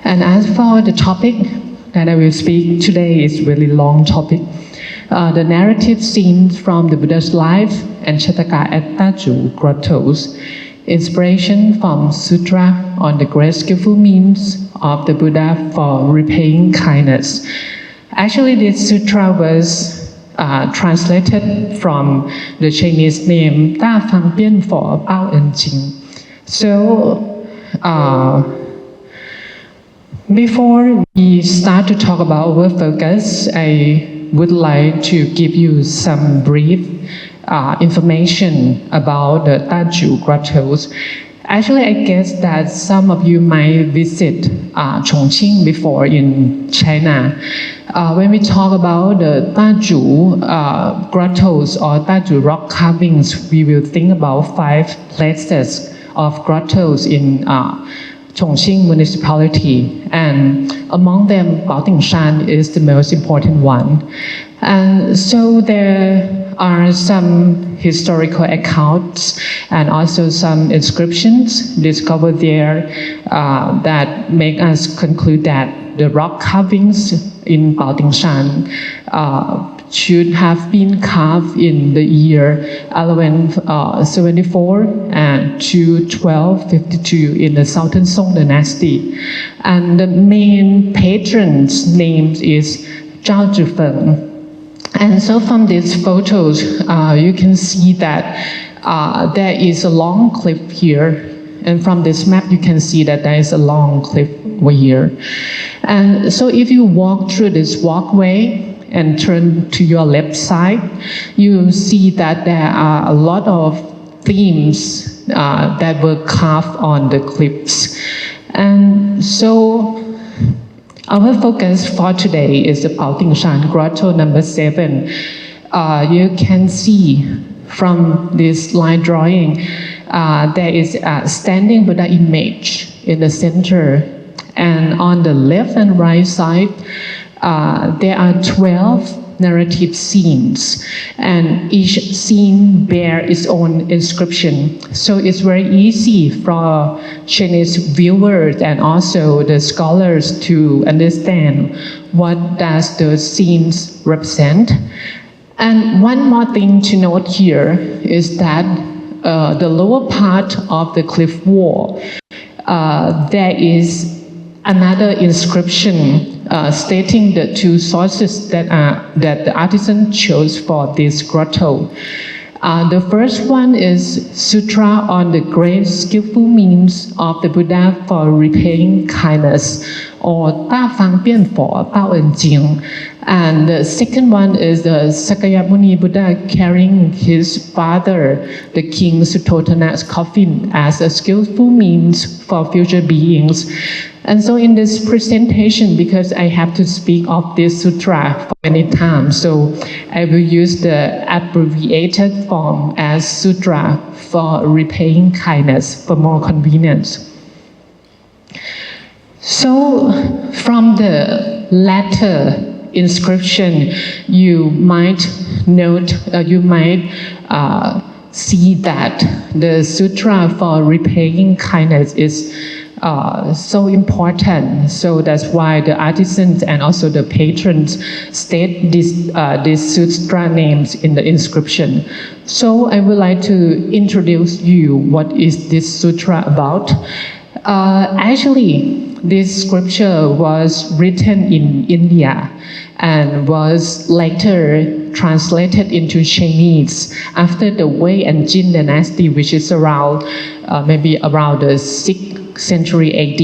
And as for the topic that I will speak today is really long topic. The narrative scenes from the Buddha's life and Jataka at Dazu Grottoes. Inspiration from Sutra on the great skillful means of the Buddha for repaying kindness. Actually, this sutra was translated from the Chinese name Da Fang Bian For Bao En Jing. So, before we start to talk about our focus, I would like to give you some brief information about the Dazu Grottoes. Actually, I guess that some of you might visit Chongqing before in China. When we talk about the Dazu Grottoes or Dazu rock carvings, we will think about 5 places of grottoes in Chongqing municipality, and among them, Baotingshan is the most important one. And so there are some historical accounts and also some inscriptions discovered there that make us conclude that the rock carvings in Baotingshan should have been carved in the year 1174 and to 1252 in the Southern Song dynasty. And the main patron's name is Zhao Zhifeng. And so from these photos, you can see that there is a long cliff here. And from this map, you can see that there is a long cliff over here. And so if you walk through this walkway and turn to your left side, you will see that there are a lot of themes that were carved on the cliffs. And so our focus for today is the Baotingshan Grotto number 7. You can see from this line drawing, there is a standing Buddha image in the center. And on the left and right side, there are 12 narrative scenes, and each scene bears its own inscription. So it's very easy for Chinese viewers and also the scholars to understand what does the scenes represent. And one more thing to note here is that the lower part of the cliff wall, there is another inscription stating the 2 sources that the artisan chose for this grotto. The first one is Sutra on the great skillful means of the Buddha for repaying kindness, or Da Fang Bian For Bao En Jing. And the second one is the Sakyamuni Buddha carrying his father, the King Suttotana's coffin, as a skillful means for future beings. And so in this presentation, because I have to speak of this sutra for many times, so I will use the abbreviated form as Sutra for repaying kindness for more convenience. So from the latter inscription, you might note, see that the Sutra for repaying kindness is so important. So that's why the artisans and also the patrons state these sutra names in the inscription. So I would like to introduce you what is this sutra about. Actually, this scripture was written in India and was later translated into Chinese after the Wei and Jin dynasty, which is around maybe around the 6th century AD.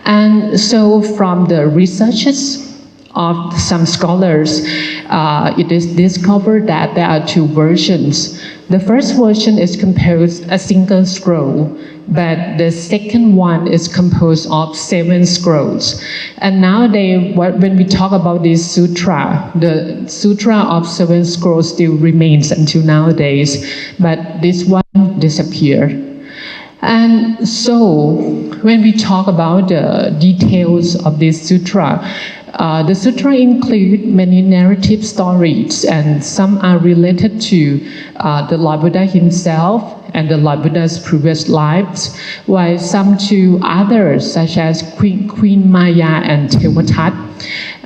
And so from the researches of some scholars, it is discovered that there are 2 versions. The first version is composed a single scroll, but the second one is composed of 7 scrolls. And nowadays, when we talk about this sutra, the sutra of 7 scrolls still remains until nowadays, but this one disappeared. And so, when we talk about the details of this sutra, the sutra include many narrative stories, and some are related to the Lord Buddha himself, and the Lord Buddha's previous lives, while some two others, such as Queen Maya and Thevatat.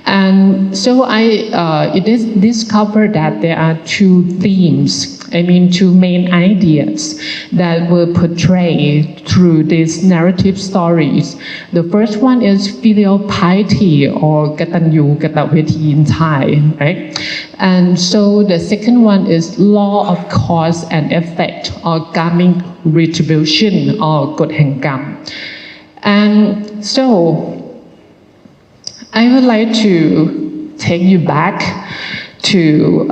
And so it is discovered that there are two themes, two main ideas that were portrayed through these narrative stories. The first one is filial piety, or Katanyu Kataveti in Thai, right? And so the second one is law of cause and effect, or karmic retribution, or Gott Heng Gam. And so I would like to take you back to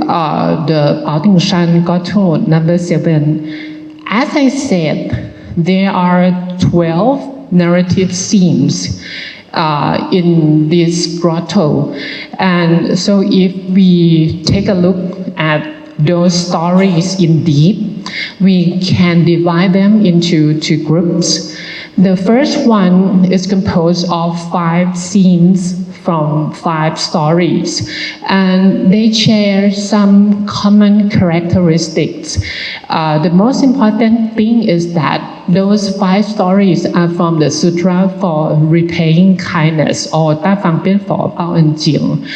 the Dazu Grottoes number 7. As I said, there are 12 narrative scenes in this grotto. And so if we take a look at those stories in deep, we can divide them into two groups. The first one is composed of 5 scenes from 5 stories, and they share some common characteristics. The most important thing is that those 5 stories are from the Sutra for Repaying Kindness, or Ta Phang Pian Pho Pao En Jing.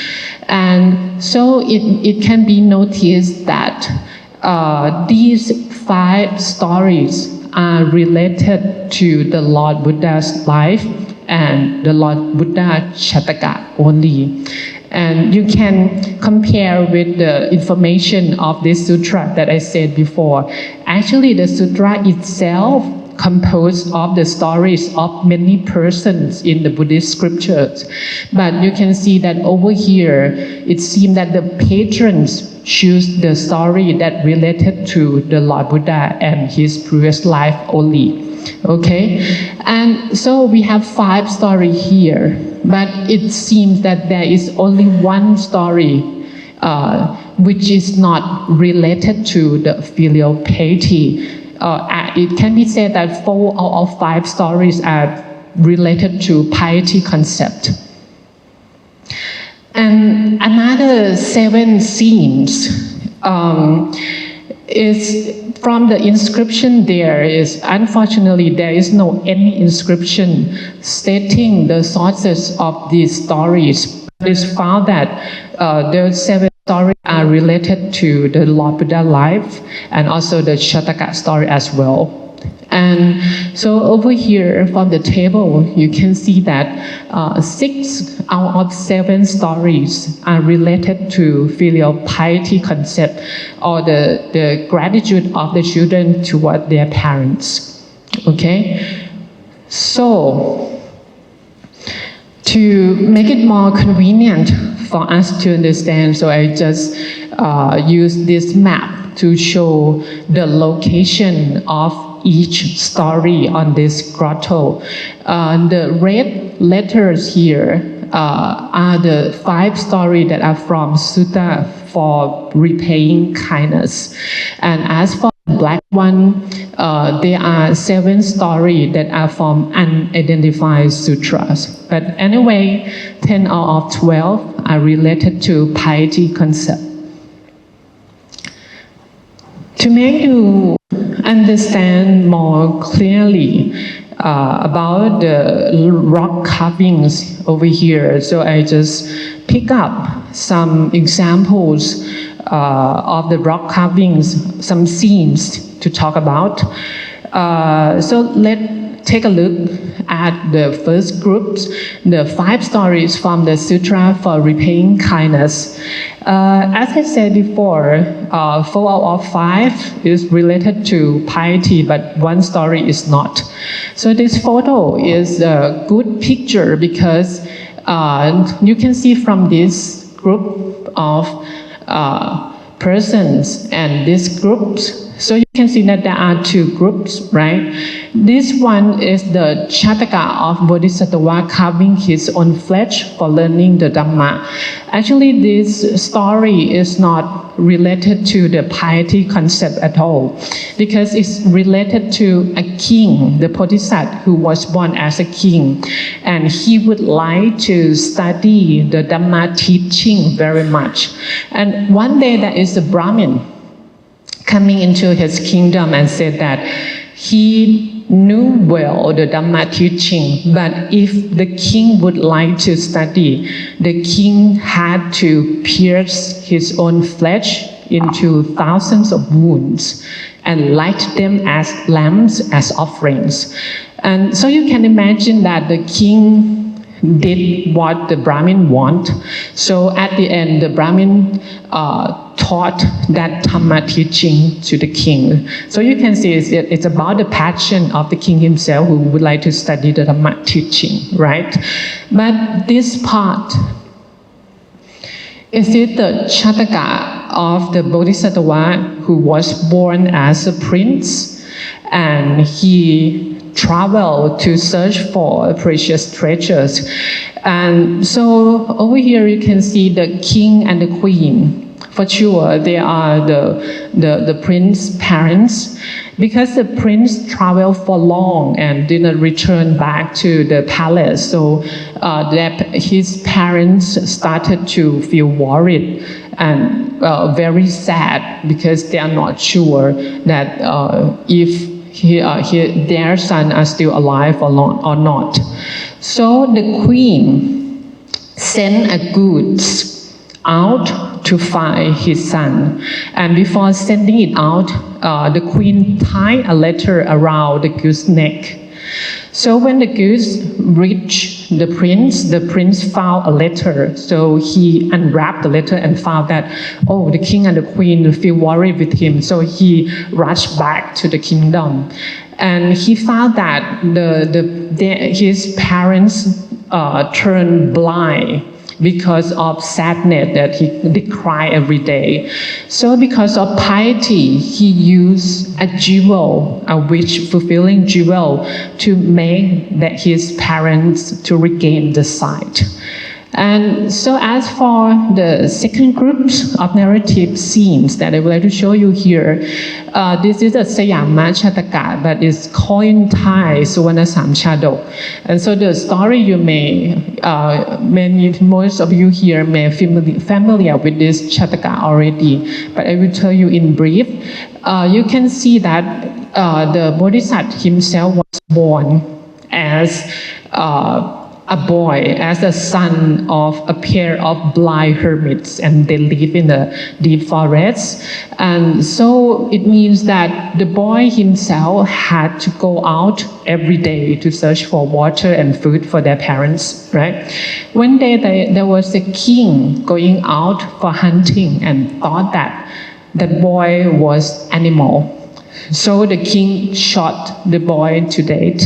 And so it can be noticed that these 5 stories are related to the Lord Buddha's life and the Lord Buddha Jataka only. And you can compare with the information of this sutra that I said before. Actually, the sutra itself composed of the stories of many persons in the Buddhist scriptures. But you can see that over here, it seems that the patrons choose the story that related to the Lord Buddha and his previous life only. Okay, and so we have 5 stories here, but it seems that there is only one story which is not related to the filial piety. It can be said that 4 out of 5 stories are related to piety concept. And another 7 scenes is from the inscription. Unfortunately, there is no any inscription stating the sources of these stories. It's found that those 7 stories are related to the Lord Buddha life and also the Jataka story as well. And so over here from the table, you can see that 6 out of 7 stories are related to filial piety concept, or the gratitude of the children toward their parents. Okay? So, to make it more convenient for us to understand, so I just use this map to show the location of each story on this grotto. The red letters here are the 5 stories that are from Sutta for Repaying Kindness. And as for the black one, there are 7 stories that are from unidentified sutras. But anyway, 10 out of 12 are related to piety concept. To make you understand more clearly about the rock carvings over here, so I just pick up some examples of the rock carvings, some scenes to talk about. So let's take a look at the first groups, the 5 stories from the Sutra for Repaying Kindness. As I said before, 4 out of 5 is related to piety, but 1 story is not. So this photo is a good picture because you can see from this group of persons and these groups. So you can see that there are 2 groups, right? This one is the Jataka of Bodhisattva carving his own flesh for learning the Dhamma. Actually, this story is not related to the piety concept at all, because it's related to a king, the Bodhisattva, who was born as a king, and he would like to study the Dhamma teaching very much. And one day there is a Brahmin coming into his kingdom and said that he knew well the Dhamma teaching, but if the king would like to study, the king had to pierce his own flesh into thousands of wounds and light them as lamps, as offerings. And so you can imagine that the king did what the Brahmin want. So at the end, the Brahmin taught that Dhamma teaching to the king. So you can see it's about the passion of the king himself who would like to study the Dhamma teaching, right? But this part, is it the Jataka of the Bodhisattva who was born as a prince, and he traveled to search for precious treasures. And so over here you can see the king and the queen. For sure, they are the prince's parents, because the prince traveled for long and didn't return back to the palace. So his parents started to feel worried and very sad, because they are not sure that if their son are still alive or not. So the queen sent a goods out to find his son. And before sending it out, the queen tied a letter around the goose's neck. So when the goose reached the prince found a letter. So he unwrapped the letter and found that, oh, the king and the queen feel worried with him. So he rushed back to the kingdom. And he found that his parents turned blind because of sadness, that they cry every day. So because of piety, he used a jewel, a wish-fulfilling jewel, to make that his parents to regain the sight. And so as for the second group of narrative scenes that I would like to show you here, this is a Sayama Jataka, but it's called in Thai Suvarna Samchadok. And so the story you most of you here may familiar with this Jataka already, but I will tell you in brief. You can see that the Bodhisattva himself was born as a boy, as a son of a pair of blind hermits, and they live in the deep forest. And so it means that the boy himself had to go out every day to search for water and food for their parents, right? One day there was a king going out for hunting and thought that the boy was animal. So the king shot the boy to death.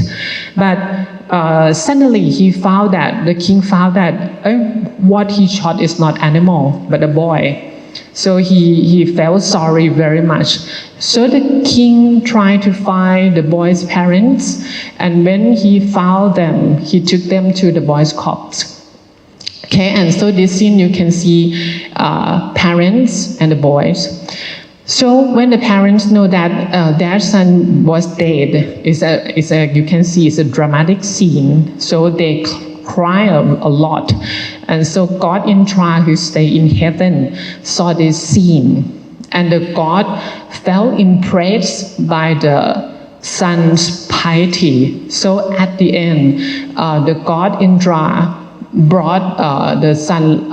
But suddenly the king found that what he shot is not animal, but a boy. So he felt sorry very much. So the king tried to find the boy's parents, and when he found them, he took them to the boy's corpse. Okay, and so this scene you can see parents and the boys. So when the parents know that their son was dead, you can see it's a dramatic scene. So they cry a lot. And so God in Phra, who stay in heaven, saw this scene. And the God felt impressed by the son's piety. So at the end, the God Indra brought the son,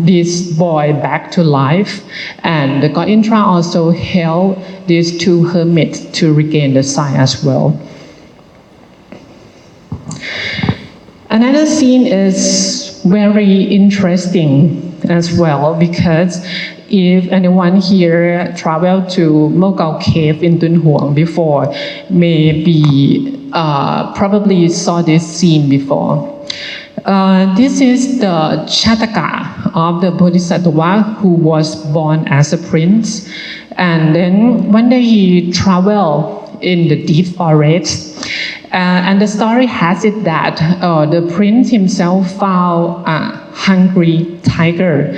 this boy back to life, and the god Indra also helped these two hermits to regain the sight as well. Another scene is very interesting as well, because if anyone here traveled to Mogao Cave in Tuen Huang before, maybe probably saw this scene before. This is the Jataka of the Bodhisattva who was born as a prince. And then one day he traveled in the deep forest. And the story has it that the prince himself found a hungry tiger.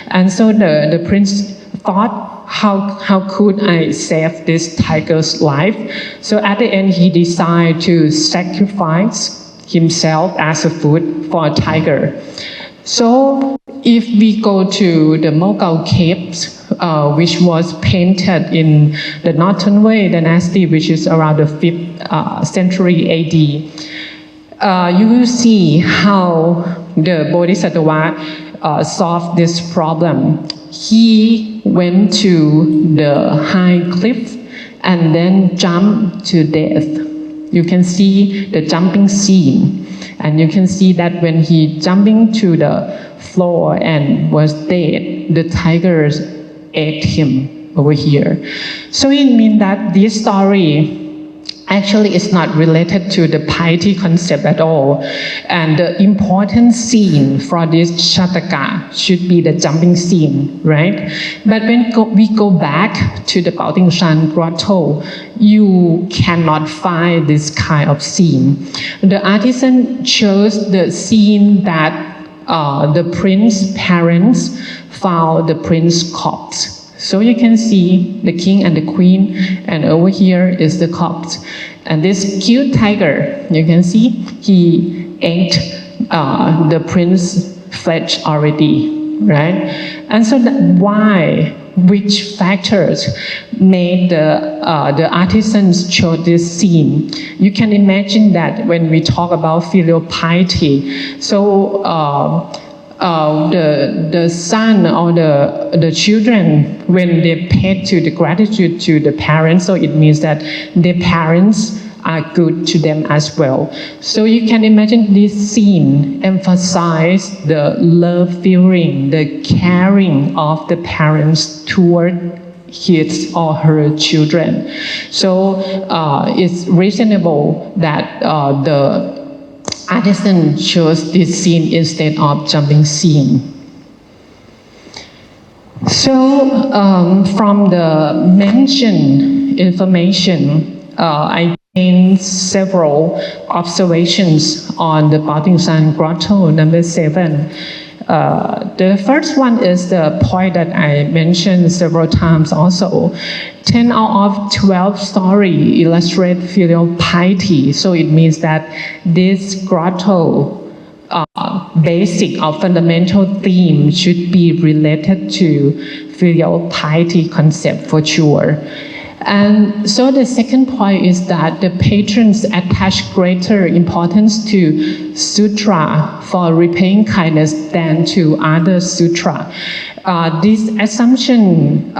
And so the prince thought, how could I save this tiger's life? So at the end, he decided to sacrifice himself as a food for a tiger. So if we go to the Mogao caves, which was painted in the Northern Wei dynasty, which is around the 5th century AD. You will see how the Bodhisattva solved this problem. He went to the high cliff and then jumped to death. You can see the jumping scene, and you can see that when he jumping to the floor and was dead, the tigers ate him over here. So it means that this story actually is not related to the piety concept at all. And the important scene for this Jataka should be the jumping scene, right? But when we go back to the Baotingshan grotto, you cannot find this kind of scene. The artisan chose the scene that the prince's parents found the prince's corpse. So you can see the king and the queen, and over here is the corpse. And this cute tiger, you can see, he ate the prince's flesh already, right? And so which factors made the artisans chose this scene? You can imagine that when we talk about filial piety, so the son or the children, when they pay to the gratitude to the parents, so it means that their parents are good to them as well. So you can imagine this scene emphasize the love feeling, the caring of the parents toward his or her children. So it's reasonable that the artisan chose this scene instead of jumping scene. So from the mentioned information, I gained several observations on the Baotingshan Grotto number 7. The first one is the point that I mentioned several times also. 10 out of 12 stories illustrate filial piety. So it means that this grotto basic or fundamental theme should be related to filial piety concept for sure. And so the second point is that the patrons attach greater importance to sutra for repaying kindness than to other sutra. This assumption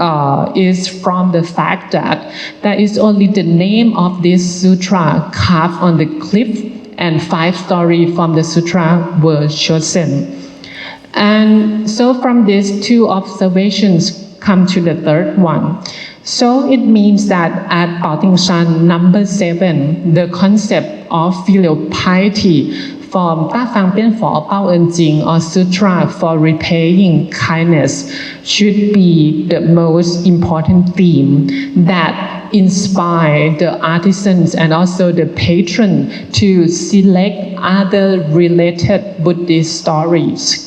is from the fact that that is only the name of this sutra carved on the cliff, and 5 stories from the sutra were chosen. And so from these 2 observations come to the third one. So it means that at Baotingshan number 7, the concept of filial piety from Ta Fang Bian Fo Bao En Jing or sutra for repaying kindness should be the most important theme that inspire the artisans and also the patron to select other related Buddhist stories.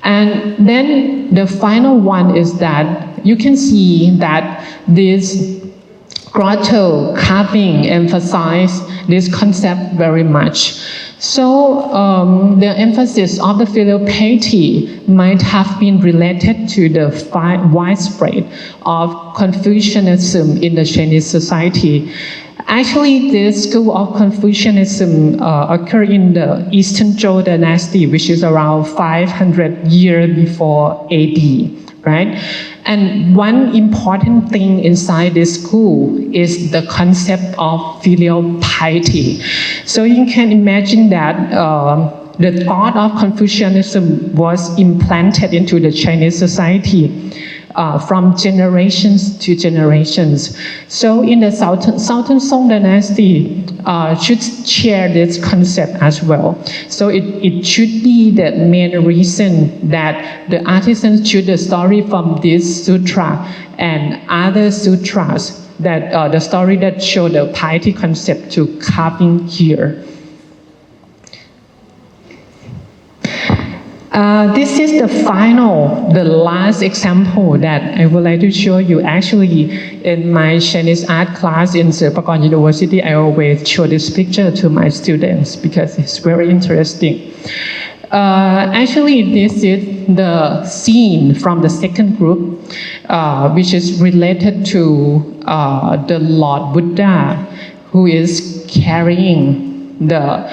And then the final one is that you can see that this grotto carving emphasize this concept very much. So the emphasis of the filial piety might have been related to the widespread of Confucianism in the Chinese society. Actually, this school of Confucianism occurred in the Eastern Zhou dynasty, which is around 500 years before AD, right? And one important thing inside this school is the concept of filial piety. So you can imagine that the thought of Confucianism was implanted into the Chinese society from generations to generations. So in the Southern Song dynasty should share this concept as well. So it should be the main reason that the artisans choose the story from this sutra and other sutras, that the story that show the piety concept to carving here. This is the last example that I would like to show you. Actually, in my Chinese art class in Silapakorn University, I always show this picture to my students because it's very interesting. Actually, this is the scene from the second group, which is related to the Lord Buddha, who is carrying the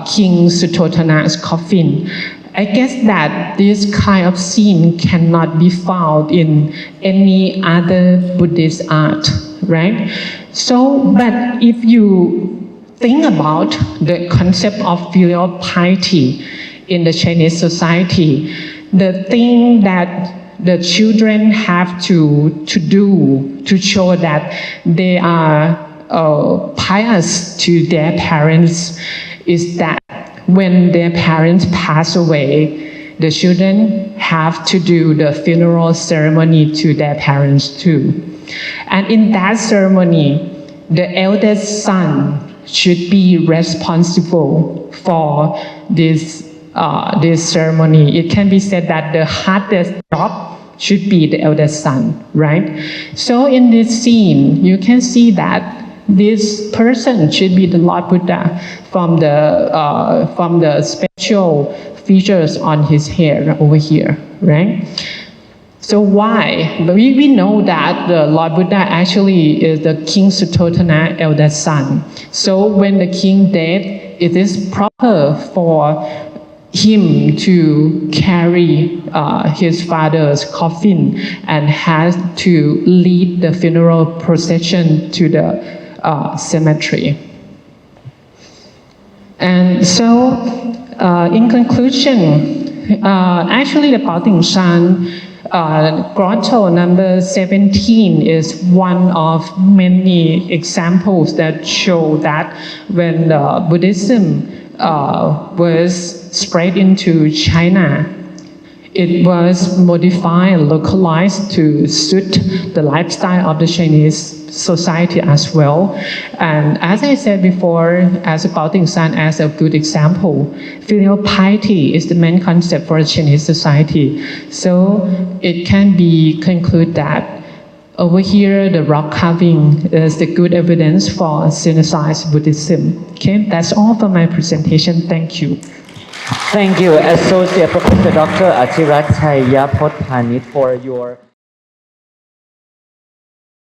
King Suttotana's coffin. I guess that this kind of scene cannot be found in any other Buddhist art, right? So, but if you think about the concept of filial piety in the Chinese society, the thing that the children have to do to show that they are pious to their parents is that when their parents pass away, the children have to do the funeral ceremony to their parents too. And in that ceremony, the eldest son should be responsible for this ceremony. It can be said that the hardest job should be the eldest son, right? So in this scene, you can see that this person should be the Lord Buddha from the special features on his hair over here, right? So why? But we know that the Lord Buddha actually is the King Suttotana eldest son. So when the king dead, it is proper for him to carry his father's coffin and has to lead the funeral procession to the cemetery. And so, in conclusion, actually the Baotingshan grotto number 17 is one of many examples that show that when Buddhism was spread into China, it was modified, localized to suit the lifestyle of the Chinese society as well. And as I said before, as a Baotingshan, as a good example, filial piety is the main concept for Chinese society. So it can be concluded that over here, the rock carving is the good evidence for synthesized Buddhism. Okay, that's all for my presentation. Thank you. Thank you, Associate Professor Dr. Achirat Chaiyapotpanit, for your